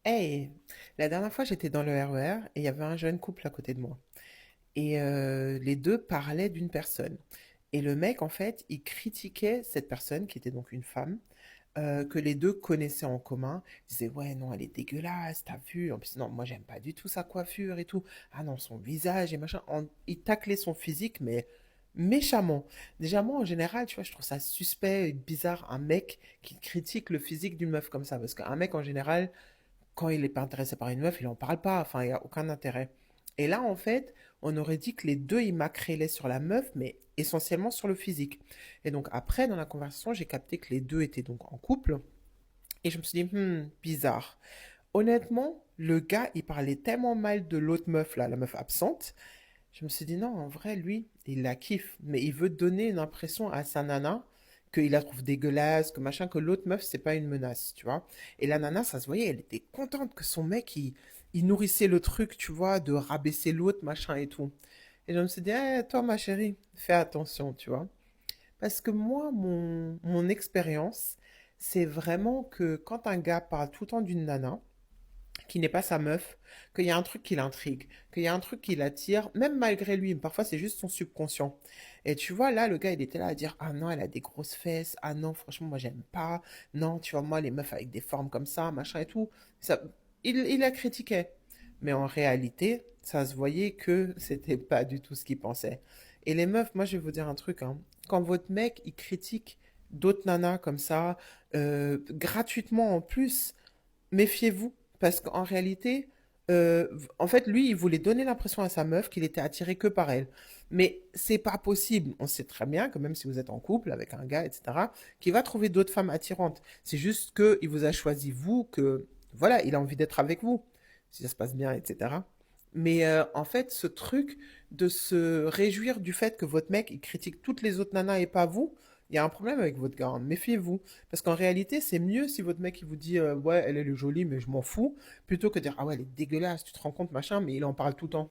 Hey, la dernière fois j'étais dans le RER et il y avait un jeune couple à côté de moi. Et les deux parlaient d'une personne. Et le mec, en fait, il critiquait cette personne, qui était donc une femme, que les deux connaissaient en commun. Il disait, ouais, non, elle est dégueulasse, t'as vu? En plus, non, moi, j'aime pas du tout sa coiffure et tout. Ah non, son visage et machin. Il taclait son physique, mais méchamment. Déjà, moi, en général, tu vois, je trouve ça suspect et bizarre, un mec qui critique le physique d'une meuf comme ça. Parce qu'un mec, en général, quand il n'est pas intéressé par une meuf, il en parle pas. Enfin, il n'y a aucun intérêt. Et là, en fait, on aurait dit que les deux, ils macrélaient sur la meuf, mais essentiellement sur le physique. Et donc, après, dans la conversation, j'ai capté que les deux étaient donc en couple. Et je me suis dit, bizarre. Honnêtement, le gars, il parlait tellement mal de l'autre meuf, là, la meuf absente. Je me suis dit, non, en vrai, lui, il la kiffe. Mais il veut donner une impression à sa nana qu'il la trouve dégueulasse, que machin, que l'autre meuf, c'est pas une menace, tu vois. Et la nana, ça se voyait, elle était contente que son mec, il nourrissait le truc, tu vois, de rabaisser l'autre, machin et tout. Et je me suis dit, eh, toi, ma chérie, fais attention, tu vois. Parce que moi, mon expérience, c'est vraiment que quand un gars parle tout le temps d'une nana, qui n'est pas sa meuf, qu'il y a un truc qui l'intrigue, qu'il y a un truc qui l'attire, même malgré lui. Parfois, c'est juste son subconscient. Et tu vois, là, le gars, il était là à dire, ah non, elle a des grosses fesses, ah non, franchement, moi, j'aime pas, non, tu vois, moi, les meufs avec des formes comme ça, machin et tout. Ça, il la critiquait. Mais en réalité, ça se voyait que c'était pas du tout ce qu'il pensait. Et les meufs, moi, je vais vous dire un truc, hein. Quand votre mec, il critique d'autres nanas comme ça, gratuitement en plus, méfiez-vous, parce qu'en réalité, en fait, lui, il voulait donner l'impression à sa meuf qu'il était attiré que par elle. Mais c'est pas possible. On sait très bien que même si vous êtes en couple avec un gars, etc., qu'il va trouver d'autres femmes attirantes. C'est juste qu'il vous a choisi vous, que voilà, il a envie d'être avec vous, si ça se passe bien, etc. Mais en fait, ce truc de se réjouir du fait que votre mec il critique toutes les autres nanas et pas vous, il y a un problème avec votre gars, hein. Méfiez-vous. Parce qu'en réalité, c'est mieux si votre mec il vous dit ouais, elle est jolie, mais je m'en fous, plutôt que de dire ah ouais, elle est dégueulasse, tu te rends compte, machin, mais il en parle tout le temps.